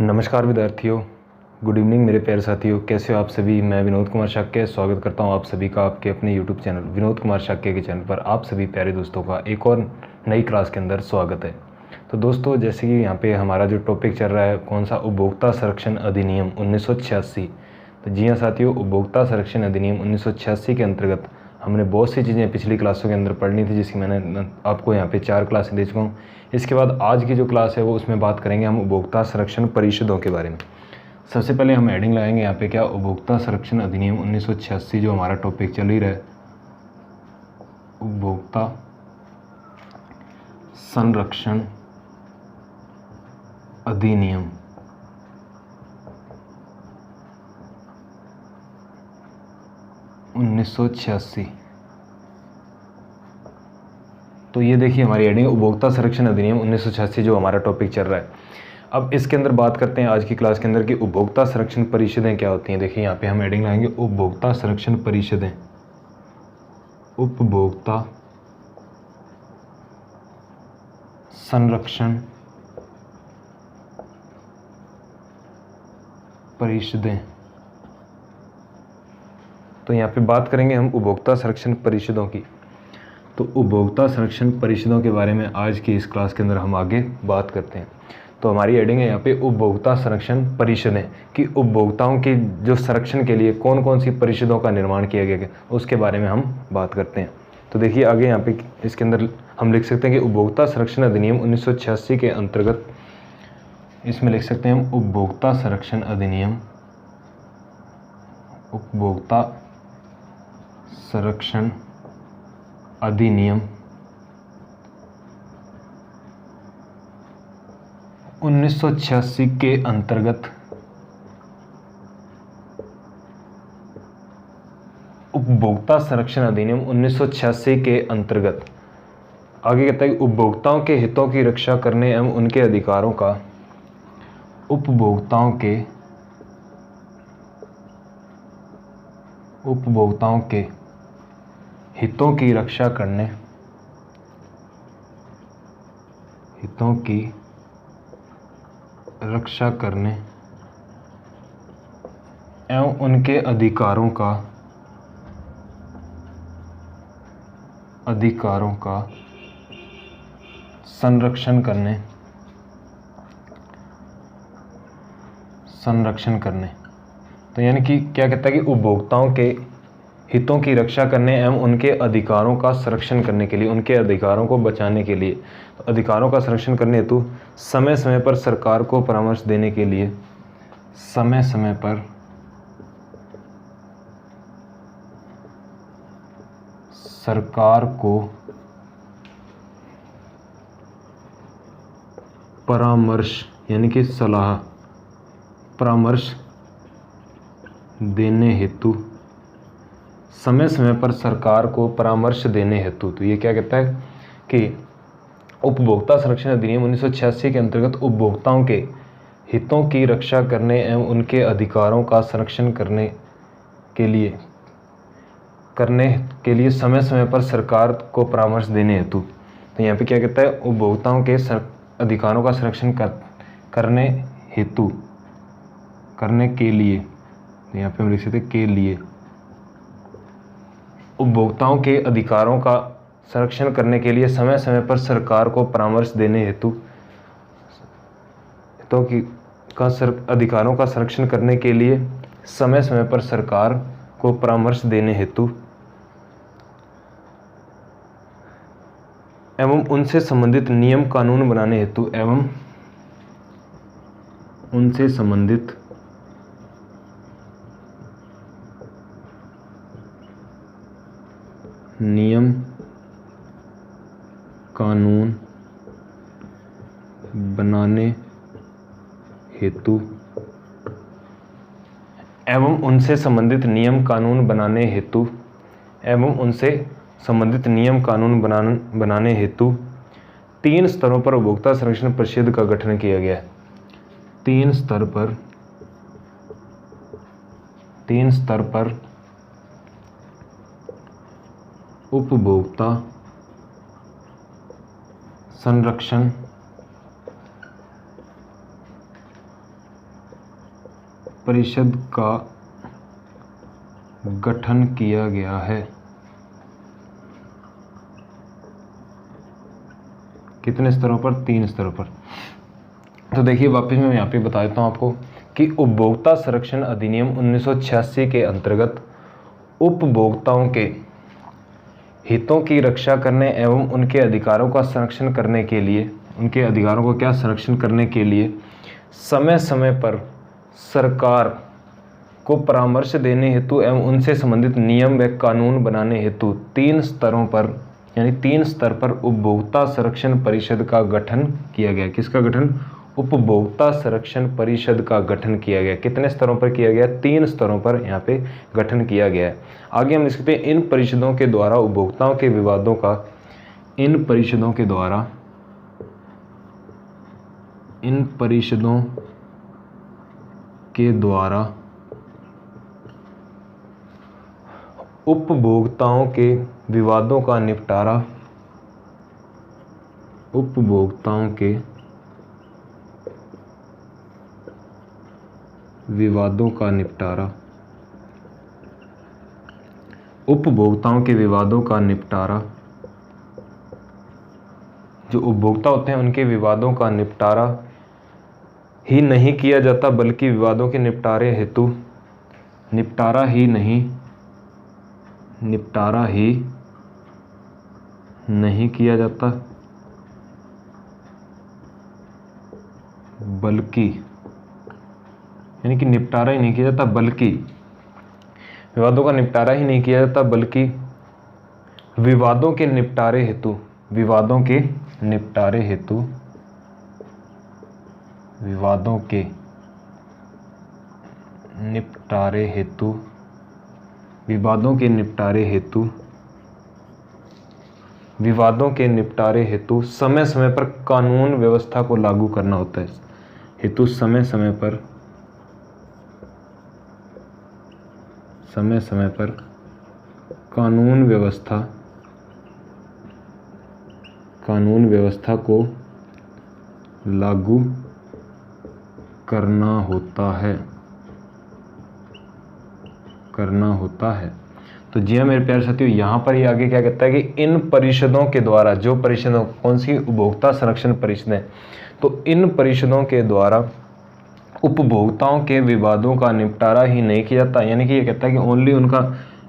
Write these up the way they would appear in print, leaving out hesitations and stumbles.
नमस्कार विद्यार्थियों, good evening मेरे प्यारे साथियों। कैसे हो आप सभी। मैं विनोद कुमार शाक्य स्वागत करता हूं आप सभी का आपके अपने यूट्यूब चैनल विनोद कुमार शाक्य के चैनल पर। आप सभी प्यारे दोस्तों का एक और नई क्लास के अंदर स्वागत है। तो दोस्तों, जैसे कि यहाँ पे हमारा जो टॉपिक चल रहा है कौन सा, उपभोक्ता संरक्षण अधिनियम 1986। तो जी हाँ साथियों, उपभोक्ता संरक्षण अधिनियम 1986 के अंतर्गत हमने बहुत सी चीज़ें पिछली क्लासों के अंदर पढ़नी थी, जिसकी मैंने आपको यहाँ पे 4 क्लासें दे चुका हूँ। इसके बाद आज की जो क्लास है वो उसमें बात करेंगे हम उपभोक्ता संरक्षण परिषदों के बारे में। सबसे पहले हम हेडिंग लगाएंगे यहाँ पे क्या, उपभोक्ता संरक्षण अधिनियम 1986 जो हमारा टॉपिक चल ही रहा है, उपभोक्ता संरक्षण अधिनियम 1986। तो ये देखिए हमारी हेडिंग उपभोक्ता संरक्षण अधिनियम 1986 जो हमारा टॉपिक चल रहा है। अब इसके अंदर बात करते हैं आज की क्लास के अंदर कि उपभोक्ता संरक्षण परिषदें क्या होती हैं। देखिए यहाँ पे हम हेडिंग लाएंगे उपभोक्ता संरक्षण परिषदें। उपभोक्ता संरक्षण परिषदें। तो यहाँ पे बात करेंगे हम उपभोक्ता संरक्षण परिषदों की। तो उपभोक्ता संरक्षण परिषदों के बारे में आज की इस क्लास के अंदर हम आगे बात करते हैं। तो हमारी हेडिंग है यहाँ पे उपभोक्ता संरक्षण परिषदें, कि उपभोक्ताओं के जो संरक्षण के लिए कौन कौन सी परिषदों का निर्माण किया गया है उसके बारे में हम बात करते हैं। तो देखिए आगे यहाँ पे इसके अंदर हम लिख सकते हैं कि उपभोक्ता संरक्षण अधिनियम 1986 के अंतर्गत, इसमें लिख सकते हैं हम उपभोक्ता संरक्षण अधिनियम, उपभोक्ता संरक्षण अधिनियम 1986 के अंतर्गत उपभोक्ता संरक्षण अधिनियम 1986 के अंतर्गत आगे कहता है कि उपभोक्ताओं के हितों की रक्षा करने एवं उनके अधिकारों का, उपभोक्ताओं के हितों की रक्षा करने, हितों की रक्षा करने एवं उनके अधिकारों का संरक्षण करने। तो यानी कि क्या कहता है कि उपभोक्ताओं के हितों की रक्षा करने एवं उनके अधिकारों का संरक्षण करने के लिए, उनके अधिकारों को बचाने के लिए, तो अधिकारों का संरक्षण करने हेतु समय समय पर सरकार को परामर्श देने के लिए, समय समय पर सरकार को परामर्श यानी कि सलाह, परामर्श देने हेतु, समय समय पर सरकार को परामर्श देने हेतु। तो ये क्या कहता है कि उपभोक्ता संरक्षण अधिनियम 1986 के अंतर्गत उपभोक्ताओं के हितों की रक्षा करने एवं उनके अधिकारों का संरक्षण करने के लिए समय समय पर सरकार को परामर्श देने हेतु। तो यहाँ पे क्या कहता है, उपभोक्ताओं के अधिकारों का संरक्षण करने हेतु, करने के लिए, तो यहाँ पे हम लिख सकते हैं के लिए, उपभोक्ताओं के अधिकारों का संरक्षण करने के लिए समय समय पर सरकार को परामर्श देने हेतु, तो अधिकारों का संरक्षण करने के लिए समय समय पर सरकार को परामर्श देने हेतु एवं उनसे संबंधित नियम कानून बनाने हेतु, एवं उनसे संबंधित नियम कानून बनाने हेतु, एवं उनसे संबंधित नियम कानून बनाने हेतु, एवं उनसे संबंधित नियम कानून बनाने हेतु 3 स्तरों पर उपभोक्ता संरक्षण परिषद का गठन किया गया है। 3 स्तर पर उपभोक्ता संरक्षण परिषद का गठन किया गया है। कितने स्तरों पर? 3 स्तरों पर। तो देखिए वापस मैं यहाँ पे बता देता हूँ आपको कि उपभोक्ता संरक्षण अधिनियम 1986 के अंतर्गत उपभोक्ताओं के हितों की रक्षा करने एवं उनके अधिकारों का संरक्षण करने के लिए, उनके अधिकारों को क्या संरक्षण करने के लिए समय समय पर सरकार को परामर्श देने हेतु एवं उनसे संबंधित नियम व कानून बनाने हेतु 3 स्तरों पर यानी 3 स्तर पर उपभोक्ता संरक्षण परिषद का गठन किया गया। किसका गठन? उपभोक्ता संरक्षण परिषद का गठन किया गया। कितने स्तरों पर किया गया? 3 स्तरों पर यहाँ पे गठन किया गया है। आगे हम इसके इन परिषदों के द्वारा उपभोक्ताओं के विवादों का इन परिषदों के द्वारा उपभोक्ताओं के विवादों का निपटारा उपभोक्ताओं के विवादों का निपटारा जो उपभोक्ता होते हैं उनके विवादों का निपटारा ही नहीं किया जाता, बल्कि विवादों के निपटारा ही नहीं किया जाता, बल्कि यानी कि निपटारा ही नहीं किया जाता, बल्कि विवादों का निपटारा ही नहीं किया जाता, बल्कि विवादों के निपटारे हेतु समय समय पर कानून व्यवस्था को लागू करना होता है। हेतु समय समय पर कानून व्यवस्था को लागू करना होता है। तो जी हाँ मेरे प्यारे साथियों, यहाँ पर ये आगे क्या कहता है कि इन परिषदों के द्वारा, जो परिषदों, कौन सी? उपभोक्ता संरक्षण परिषदें, तो इन परिषदों के द्वारा उपभोक्ताओं के विवादों का निपटारा ही नहीं किया जाता। यानी कि ये कहता है कि ओनली उनका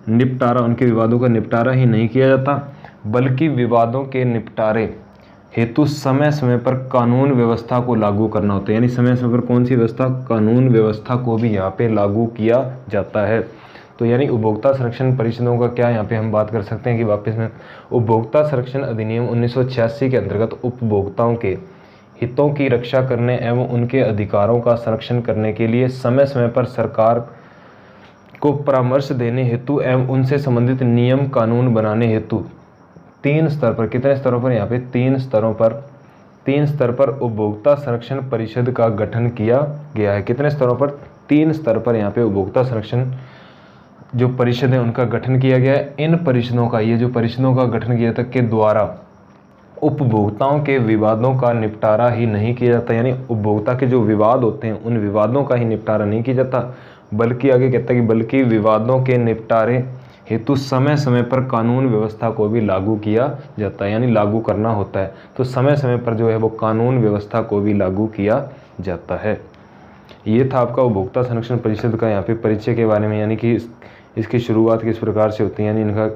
निपटारा, उनके विवादों का निपटारा ही नहीं किया जाता, बल्कि विवादों के निपटारे हेतु समय समय पर कानून व्यवस्था को लागू करना होता है। यानी समय समय पर कौन सी व्यवस्था? कानून व्यवस्था को भी यहाँ पे लागू किया जाता है। तो यानी उपभोक्ता संरक्षण परिषदों का क्या यहाँ पे हम बात कर सकते हैं कि वापस में उपभोक्ता संरक्षण अधिनियम 1986 के अंतर्गत उपभोक्ताओं के हितों की रक्षा करने एवं उनके अधिकारों का संरक्षण करने के लिए समय समय पर सरकार को परामर्श देने हेतु एवं उनसे संबंधित नियम कानून बनाने हेतु 3 स्तर पर, कितने स्तरों पर? यहाँ पे 3 स्तर पर उपभोक्ता संरक्षण परिषद का गठन किया गया है। कितने स्तरों पर? 3 स्तर पर यहाँ पे उपभोक्ता संरक्षण जो परिषद है उनका गठन किया गया है। इन परिषदों का, ये जो परिषदों का गठन किया था के द्वारा उपभोक्ताओं के विवादों का निपटारा ही नहीं किया जाता। यानी उपभोक्ता के जो विवाद होते हैं उन विवादों का ही निपटारा नहीं किया जाता, बल्कि आगे कहता है कि बल्कि विवादों के निपटारे हेतु समय समय पर कानून व्यवस्था को भी लागू किया जाता है। यानी लागू करना होता है, तो समय समय पर जो है वो कानून व्यवस्था को भी लागू किया जाता है। ये था आपका उपभोक्ता संरक्षण परिषद का यहाँ पे परिचय के बारे में, यानी कि इसकी शुरुआत किस प्रकार से होती है, यानी इनका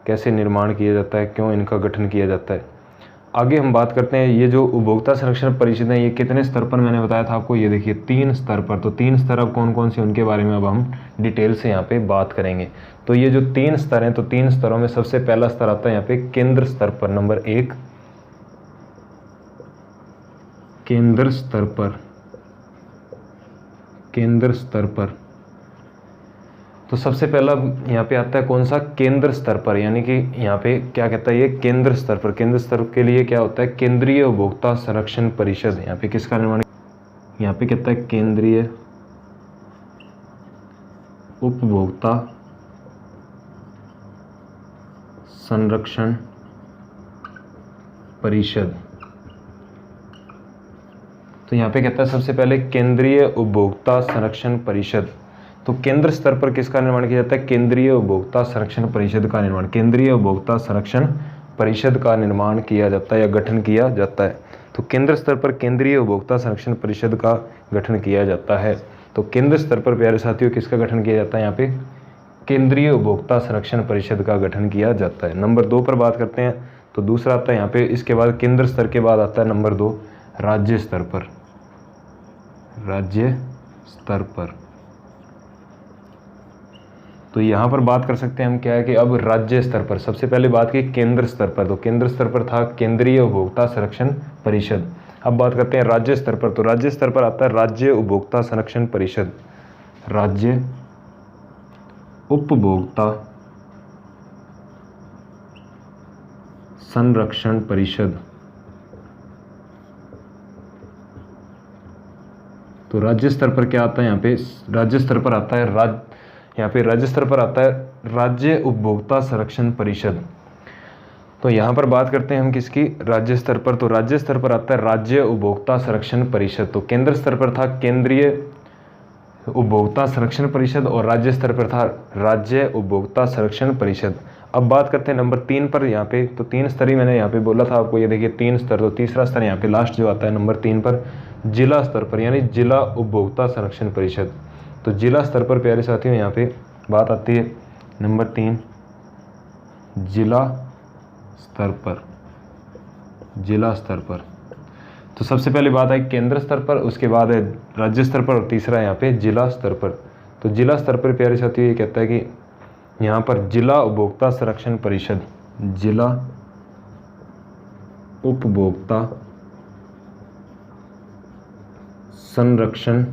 कैसे निर्माण किया जाता है, क्यों इनका गठन किया जाता है। आगे हम बात करते हैं ये जो उपभोक्ता संरक्षण परिषदें ये कितने स्तर पर मैंने बताया था आपको, ये देखिए 3 स्तर पर। तो 3 स्तर अब कौन कौन से उनके बारे में अब हम डिटेल से यहाँ पे बात करेंगे। तो ये जो 3 स्तर हैं, तो 3 स्तरों में सबसे पहला स्तर आता है यहाँ पे केंद्र स्तर पर, नंबर 1 केंद्र स्तर पर। तो सबसे पहला यहाँ पे आता है कौन सा? केंद्र स्तर पर। यानी कि यहाँ पे क्या कहता है ये? केंद्र स्तर पर। केंद्र स्तर के लिए क्या होता है? केंद्रीय उपभोक्ता संरक्षण परिषद। यहाँ पे किसका निर्माण? यहाँ पे कहता है केंद्रीय उपभोक्ता संरक्षण परिषद। तो यहाँ पे कहता है सबसे पहले केंद्रीय उपभोक्ता संरक्षण परिषद। तो केंद्र स्तर पर किसका निर्माण किया जाता है? केंद्रीय उपभोक्ता संरक्षण परिषद का निर्माण, केंद्रीय उपभोक्ता संरक्षण परिषद का निर्माण किया जाता है या गठन किया जाता है। तो केंद्र स्तर पर केंद्रीय उपभोक्ता संरक्षण परिषद का गठन किया जाता है। तो केंद्र स्तर पर प्यारे साथियों किसका गठन किया जाता है? यहाँ पे केंद्रीय उपभोक्ता संरक्षण परिषद का गठन किया जाता है। नंबर 2 पर बात करते हैं। तो दूसरा आता है यहाँ पे, इसके बाद केंद्र स्तर के बाद आता है नंबर 2 राज्य स्तर पर। राज्य स्तर पर तो यहाँ पर बात कर सकते हैं हम क्या है कि अब राज्य स्तर पर सबसे पहले बात की केंद्र स्तर पर। तो केंद्र स्तर पर था केंद्रीय उपभोक्ता संरक्षण परिषद। अब बात करते हैं राज्य स्तर पर। तो राज्य स्तर पर आता है राज्य उपभोक्ता संरक्षण परिषद, राज्य उपभोक्ता संरक्षण परिषद। तो राज्य स्तर पर क्या आता है? यहाँ पे राज्य स्तर पर आता है राज्य स्तर पर आता है राज्य उपभोक्ता संरक्षण परिषद। तो यहाँ पर बात करते हैं हम किसकी? राज्य स्तर पर। तो राज्य स्तर पर आता है राज्य उपभोक्ता संरक्षण परिषद। तो केंद्र स्तर पर था केंद्रीय उपभोक्ता संरक्षण परिषद और राज्य स्तर पर था राज्य उपभोक्ता संरक्षण परिषद। अब बात करते हैं नंबर 3 पर। यहाँ पे तो 3 स्तर ही मैंने यहाँ पे बोला था आपको, ये देखिए 3 स्तर। तो तीसरा स्तर यहाँ पे लास्ट जो आता है नंबर 3 पर जिला स्तर पर, यानी जिला उपभोक्ता संरक्षण परिषद। तो जिला स्तर पर प्यारे साथियों यहाँ पे बात आती है नंबर 3 जिला स्तर पर। जिला स्तर पर तो सबसे पहले बात आई केंद्र स्तर पर, उसके बाद है राज्य स्तर पर और तीसरा यहाँ पे जिला स्तर पर। तो जिला स्तर पर प्यारे साथियों ये कहता है कि यहाँ पर जिला उपभोक्ता संरक्षण परिषद, जिला उपभोक्ता संरक्षण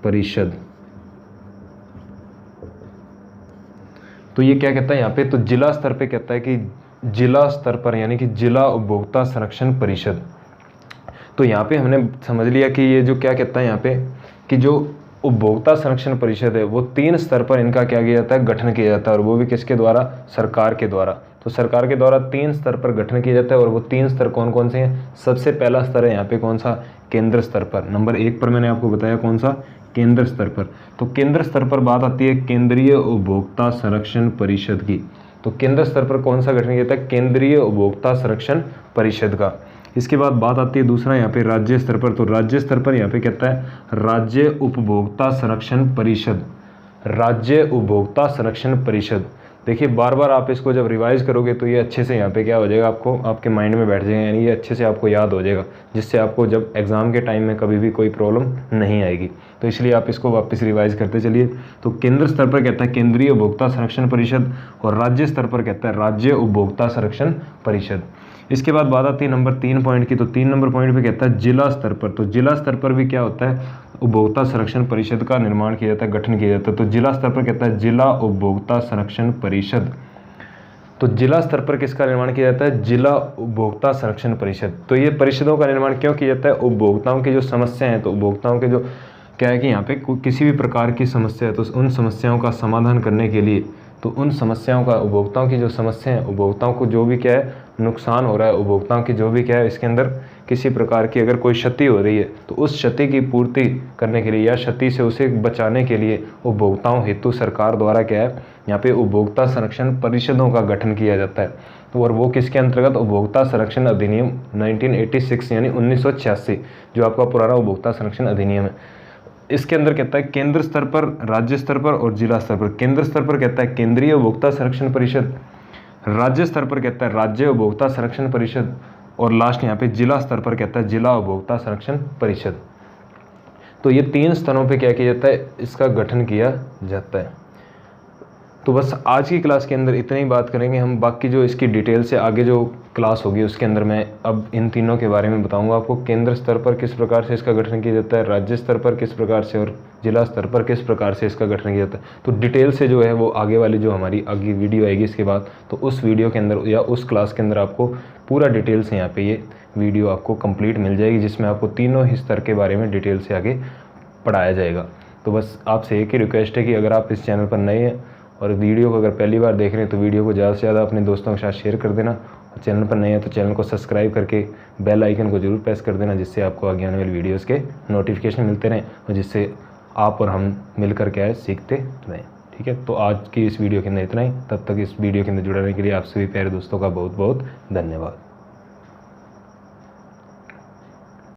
परिषद। तो ये क्या कहता है यहाँ पे? तो जिला स्तर पे कहता है कि जिला स्तर पर, यानी कि जिला उपभोक्ता संरक्षण परिषद। तो यहाँ पे हमने समझ लिया कि ये जो क्या कहता है यहाँ पे कि जो उपभोक्ता संरक्षण परिषद है वो 3 स्तर पर इनका क्या किया जाता है? गठन किया जाता है। और वो भी किसके द्वारा? सरकार के द्वारा। तो सरकार के द्वारा 3 स्तर पर गठन किया जाता है। और वो 3 स्तर कौन कौन से हैं? सबसे पहला स्तर है यहाँ पे कौन सा? केंद्र स्तर पर। नंबर 1 पर मैंने आपको बताया कौन सा? केंद्र स्तर पर। तो केंद्र स्तर पर बात आती है केंद्रीय उपभोक्ता संरक्षण परिषद की। तो केंद्र स्तर पर कौन सा गठन किया जाता है? केंद्रीय उपभोक्ता संरक्षण परिषद का। इसके बाद बात आती है दूसरा यहाँ पे राज्य स्तर पर। तो राज्य स्तर पर यहाँ पे कहता है राज्य उपभोक्ता संरक्षण परिषद, राज्य उपभोक्ता संरक्षण परिषद। देखिए बार बार आप इसको जब रिवाइज करोगे तो ये अच्छे से यहाँ पे क्या हो जाएगा, आपको आपके माइंड में बैठ जाएगा, यानी ये अच्छे से आपको याद हो जाएगा, जिससे आपको जब एग्जाम के टाइम में कभी भी कोई प्रॉब्लम नहीं आएगी। तो इसलिए आप इसको वापस रिवाइज करते चलिए। तो केंद्र स्तर पर कहता है केंद्रीय उपभोक्ता संरक्षण परिषद और राज्य स्तर पर कहता है राज्य उपभोक्ता संरक्षण परिषद। इसके बाद बात आती है नंबर 3 पॉइंट की। तो 3 नंबर पॉइंट पे कहता है जिला स्तर पर। तो जिला स्तर पर भी क्या होता है? उपभोक्ता संरक्षण परिषद का निर्माण किया जाता है, गठन किया जाता है। तो जिला स्तर पर कहता है जिला उपभोक्ता संरक्षण परिषद। तो जिला स्तर पर किसका निर्माण किया जाता है? जिला उपभोक्ता संरक्षण परिषद। तो ये परिषदों का निर्माण क्यों किया जाता है? उपभोक्ताओं की जो समस्या है, तो उपभोक्ताओं के जो क्या है कि यहाँ पे किसी भी प्रकार की समस्या है तो उन समस्याओं का समाधान करने के लिए, तो उन समस्याओं का, उपभोक्ताओं की जो समस्या है, उपभोक्ताओं को जो भी क्या है नुकसान हो रहा है, उपभोक्ताओं की जो भी क्या है इसके अंदर किसी प्रकार की अगर कोई क्षति हो रही है तो उस क्षति की पूर्ति करने के लिए या क्षति से उसे बचाने के लिए उपभोक्ताओं हेतु सरकार द्वारा क्या है यहाँ पे उपभोक्ता संरक्षण परिषदों का गठन किया जाता है। तो और वो किसके अंतर्गत? उपभोक्ता संरक्षण अधिनियम 1986 यानी 1986 जो आपका पुराना उपभोक्ता संरक्षण अधिनियम है। इसके अंदर कहता है केंद्र स्तर पर, राज्य स्तर पर और जिला स्तर पर। केंद्र स्तर पर कहता है केंद्रीय उपभोक्ता संरक्षण परिषद, राज्य स्तर पर कहता है राज्य उपभोक्ता संरक्षण परिषद और लास्ट यहाँ पे जिला स्तर पर कहता है जिला उपभोक्ता संरक्षण परिषद। तो ये 3 स्तरों पे क्या किया जाता है? इसका गठन किया जाता है। तो बस आज की क्लास के अंदर इतनी ही बात करेंगे हम। बाकी जो इसकी डिटेल से आगे जो क्लास होगी उसके अंदर मैं अब इन तीनों के बारे में बताऊंगा आपको। केंद्र स्तर पर किस प्रकार से इसका गठन किया जाता है, राज्य स्तर पर किस प्रकार से और जिला स्तर पर किस प्रकार से इसका गठन किया जाता है। तो डिटेल से जो है वो आगे वाली जो हमारी आगे वीडियो आएगी इसके बाद, तो उस वीडियो के अंदर या उस क्लास के अंदर आपको पूरा डिटेल से यहाँ पे ये वीडियो आपको कंप्लीट मिल जाएगी, जिसमें आपको तीनों ही स्तर के बारे में डिटेल से आगे पढ़ाया जाएगा। तो बस आपसे एक ही रिक्वेस्ट है कि अगर आप इस चैनल पर नए हैं और वीडियो को अगर पहली बार देख रहे हैं तो वीडियो को ज़्यादा से ज़्यादा अपने दोस्तों के साथ शेयर कर देना चैनल पर नए हैं तो चैनल को सब्सक्राइब करके बेल आइकन को जरूर प्रेस कर देना, जिससे आपको आगे आने वाली वीडियोज़ के नोटिफिकेशन मिलते रहें और जिससे आप और हम मिलकर क्या है सीखते रहें। ठीक है, तो आज की इस वीडियो के अंदर इतना ही। तब तक इस वीडियो के अंदर जुड़े रहने के लिए आप सभी प्यारे दोस्तों का बहुत बहुत धन्यवाद।